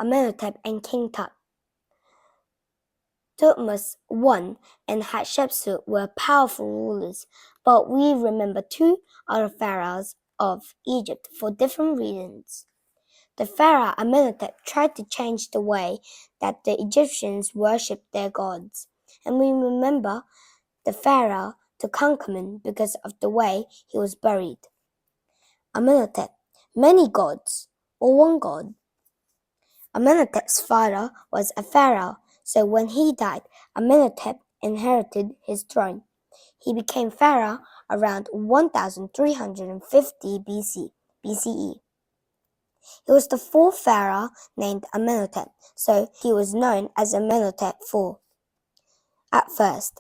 Amenhotep and King Tut. Thutmose I and Hatshepsut were powerful rulers, but we remember two other pharaohs of Egypt for different reasons. The pharaoh Amenhotep tried to change the way that the Egyptians worshipped their gods, and we remember the pharaoh Tutankhamun because of the way he was buried. Amenhotep, many gods, or one god. Amenhotep's father was a pharaoh, so when he died, Amenhotep inherited his throne. He became pharaoh around 1350 BCE. He was the fourth pharaoh named Amenhotep, so he was known as Amenhotep IV. At first,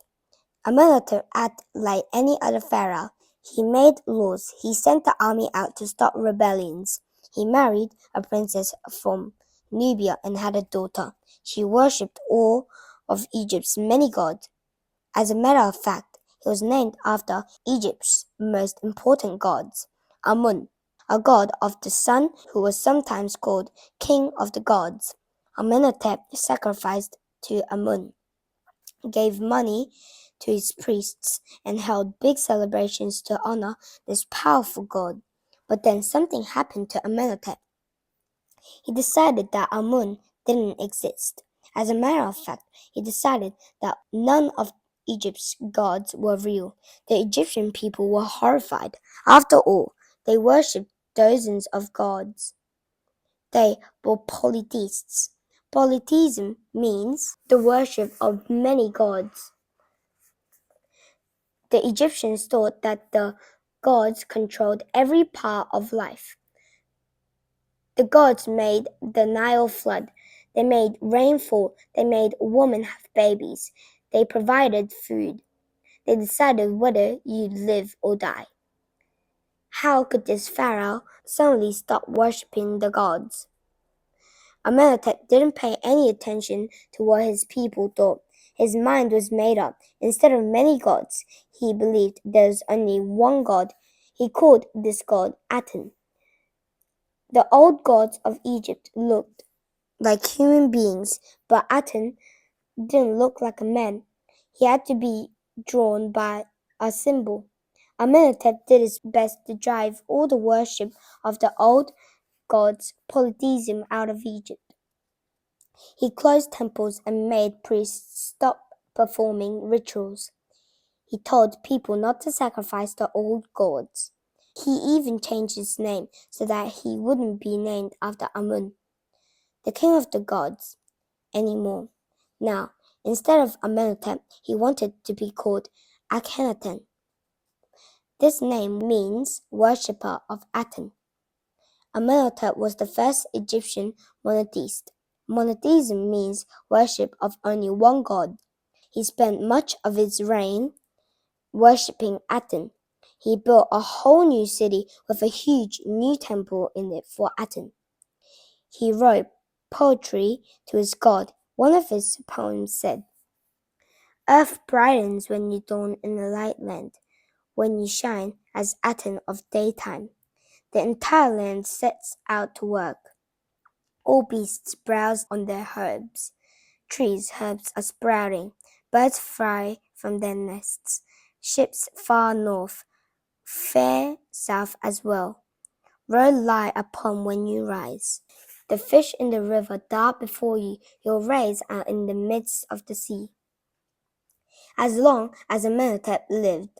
Amenhotep acted like any other pharaoh. He made laws. He sent the army out to stop rebellions. He married a princess from Nubia and had a daughter. She worshipped all of Egypt's many gods. As a matter of fact, he was named after Egypt's most important gods, Amun, a god of the sun who was sometimes called King of the Gods. Amenhotep sacrificed to Amun, gave money to his priests, and held big celebrations to honor this powerful god. But then something happened to Amenhotep. He decided that Amun didn't exist. As a matter of fact, he decided that none of Egypt's gods were real. The Egyptian people were horrified. After all, they worshipped dozens of gods. They were polytheists. Polytheism means the worship of many gods. The Egyptians thought that the gods controlled every part of life. The gods made the Nile flood. They made rain fall. They made women have babies. They provided food. They decided whether you'd live or die. How could this pharaoh suddenly stop worshipping the gods? Amenhotep didn't pay any attention to what his people thought. His mind was made up. Instead of many gods, he believed there's only one god. He called this god Aten. The old gods of Egypt looked like human beings, but Aten didn't look like a man. He had to be drawn by a symbol. Amenhotep did his best to drive all the worship of the old gods, polytheism, out of Egypt. He closed temples and made priests stop performing rituals. He told people not to sacrifice the old gods. He even changed his name so that he wouldn't be named after Amun, the king of the gods, anymore. Now, instead of Amenhotep, he wanted to be called Akhenaten. This name means worshipper of Aten. Amenhotep was the first Egyptian monotheist. Monotheism means worship of only one god. He spent much of his reign worshipping Aten. He built a whole new city with a huge new temple in it for Aten. He wrote poetry to his god. One of his poems said, "Earth brightens when you dawn in the light land, when you shine as Aten of daytime. The entire land sets out to work. All beasts browse on their herbs. Herbs are sprouting. Birds fly from their nests. Ships far north, fair south as well. Road lie upon when you rise. The fish in the river dart before you. Your rays are in the midst of the sea." As long as Amenhotep lived,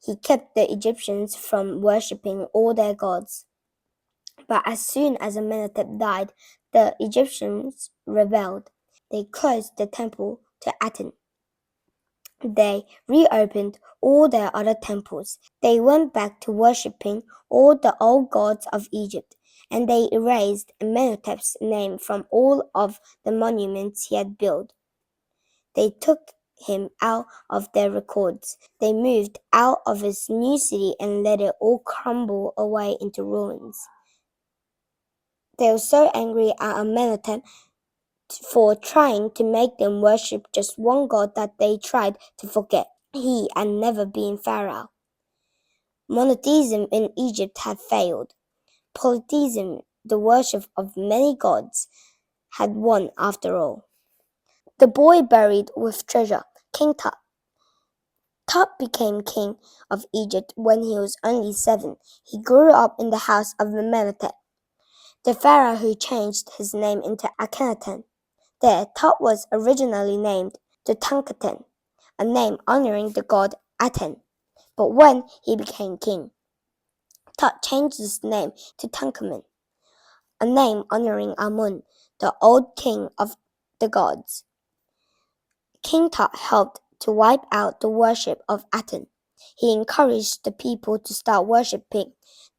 he kept the Egyptians from worshipping all their gods. But as soon as Amenhotep died, the Egyptians rebelled. They closed the temple to Aten. They reopened all their other temples. They went back to worshipping all the old gods of Egypt, and they erased Amenhotep's name from all of the monuments he had built. They took him out of their records. They moved out of his new city and let it all crumble away into ruins. They were so angry at Amenhotep for trying to make them worship just one god that they tried to forget he had never been pharaoh. Monotheism in Egypt had failed. Polytheism the worship of many gods had won after all. The boy buried with treasure, King Tut. Tut became king of Egypt when he was only 7. He grew up in the house of Amenhotep, the pharaoh who changed his name into Akhenaten. There, Tut was originally named Tutankhaten, a name honoring the god Aten. But when he became king, Tut changed his name to Tutankhamen, a name honoring Amun, the old king of the gods. King Tut helped to wipe out the worship of Aten. He encouraged the people to start worshipping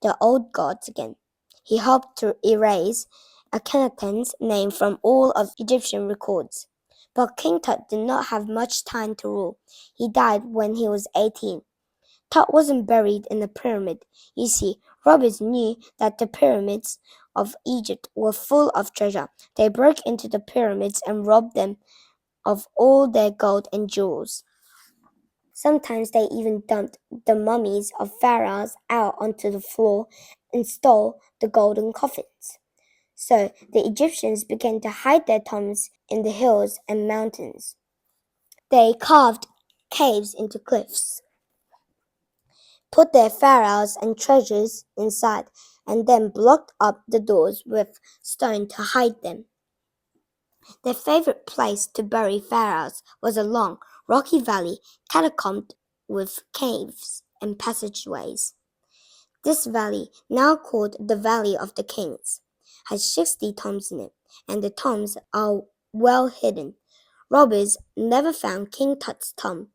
the old gods again. He helped to erase Akhenaten's name from all of Egyptian records. But King Tut did not have much time to rule. He died when he was 18. Tut wasn't buried in a pyramid. You see, robbers knew that the pyramids of Egypt were full of treasure. They broke into the pyramids and robbed them of all their gold and jewels. Sometimes they even dumped the mummies of pharaohs out onto the floor and stole the golden coffins. So the Egyptians began to hide their tombs in the hills and mountains. They carved caves into cliffs, put their pharaohs and treasures inside, and then blocked up the doors with stone to hide them. Their favorite place to bury pharaohs was a long, rocky valley catacombed with caves and passageways. This valley, now called the Valley of the Kings, has 60 tombs in it, and the tombs are well hidden. Robbers never found King Tut's tomb.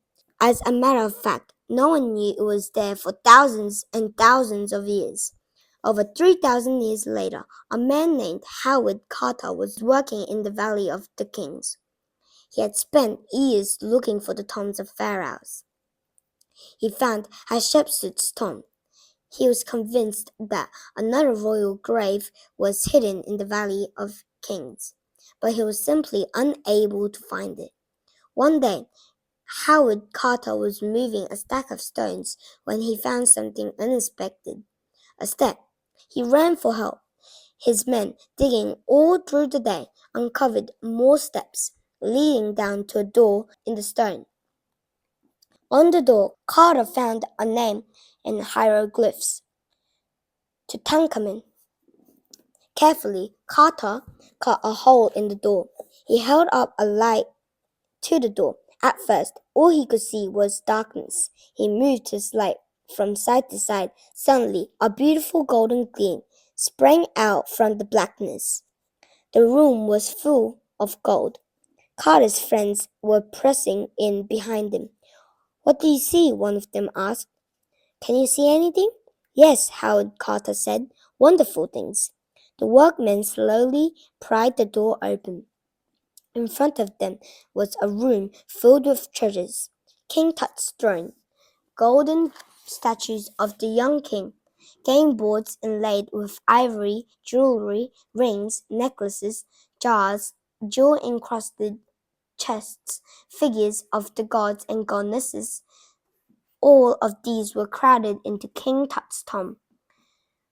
As a matter of fact, no one knew it was there for thousands and thousands of years. Over 3,000 years later, a man named Howard Carter was working in the Valley of the Kings. He had spent years looking for the tombs of pharaohs. He found Hatshepsut's tomb. He was convinced that another royal grave was hidden in the Valley of Kings, but he was simply unable to find it. One day, Howard Carter was moving a stack of stones when he found something unexpected, a step. He ran for help. His men, digging all through the day, uncovered more steps leading down to a door in the stone. On the door, Carter found a name in hieroglyphs, Tutankhamen. Carefully, Carter cut a hole in the door. He held up a light to the door. At first, all he could see was darkness. He moved his light from side to side. Suddenly, a beautiful golden gleam sprang out from the blackness. The room was full of gold. Carter's friends were pressing in behind him. "What do you see?" one of them asked. "Can you see anything?" "Yes," Howard Carter said. "Wonderful things." The workmen slowly pried the door open. In front of them was a room filled with treasures. King Tut's throne, golden statues of the young king, game boards inlaid with ivory, jewelry, rings, necklaces, jars, jewel-encrusted chests, figures of the gods and goddesses. All of these were crowded into King Tut's tomb.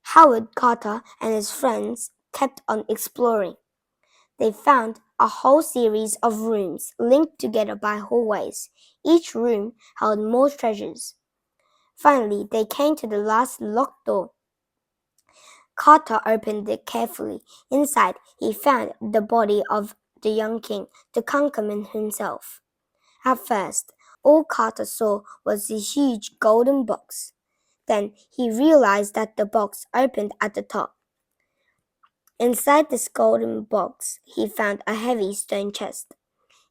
Howard Carter and his friends kept on exploring. They found a whole series of rooms linked together by hallways. Each room held more treasures. Finally, they came to the last locked door. Carter opened it carefully. Inside, he found the body of the young king, Tutankhamun himself. At first, all Carter saw was the huge golden box. Then he realized that the box opened at the top. Inside this golden box, he found a heavy stone chest.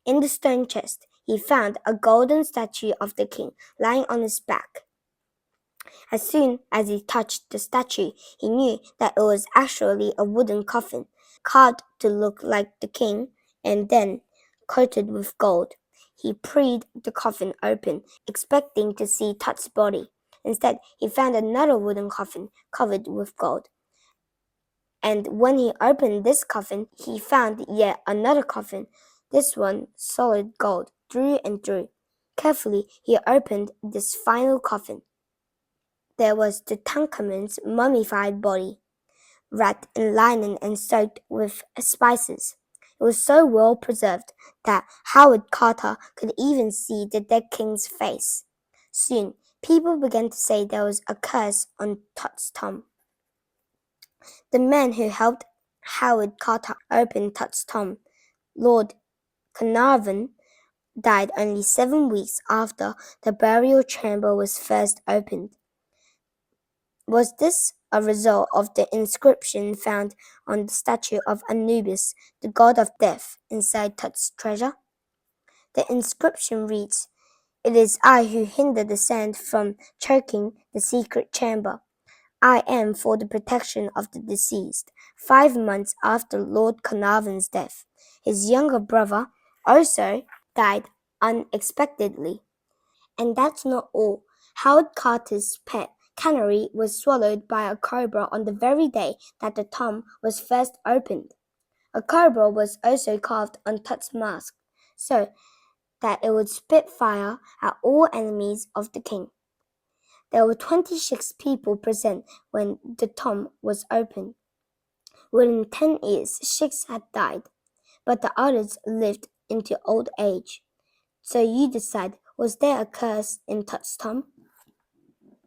In the stone chest, he found a golden statue of the king lying on his back. As soon as he touched the statue, he knew that it was actually a wooden coffin, carved to look like the king and then coated with gold. He pried the coffin open, expecting to see Tut's body. Instead, he found another wooden coffin covered with gold. And when he opened this coffin, he found yet another coffin, this one solid gold, through and through. Carefully, he opened this final coffin. There was Tutankhamun's mummified body. wrapped in linen and soaked with spices. It was so well preserved that Howard Carter could even see the dead king's face. Soon, people began to say there was a curse on Tut's tomb. The man who helped Howard Carter open Tut's tomb, Lord Carnarvon, died only 7 weeks after the burial chamber was first opened. Was this a result of the inscription found on the statue of Anubis, the god of death, inside Tut's treasure? The inscription reads, "It is I who hinder the sand from choking the secret chamber. I am for the protection of the deceased." 5 months after Lord Carnarvon's death, his younger brother also died unexpectedly. And that's not all. Howard Carter's pet canary was swallowed by a cobra on the very day that the tomb was first opened. A cobra was also carved on Tut's mask, so that it would spit fire at all enemies of the king. There were 26 people present when the tomb was opened. Within 10 years, 6 had died, but the others lived into old age. So you decide, was there a curse in Tut's tomb?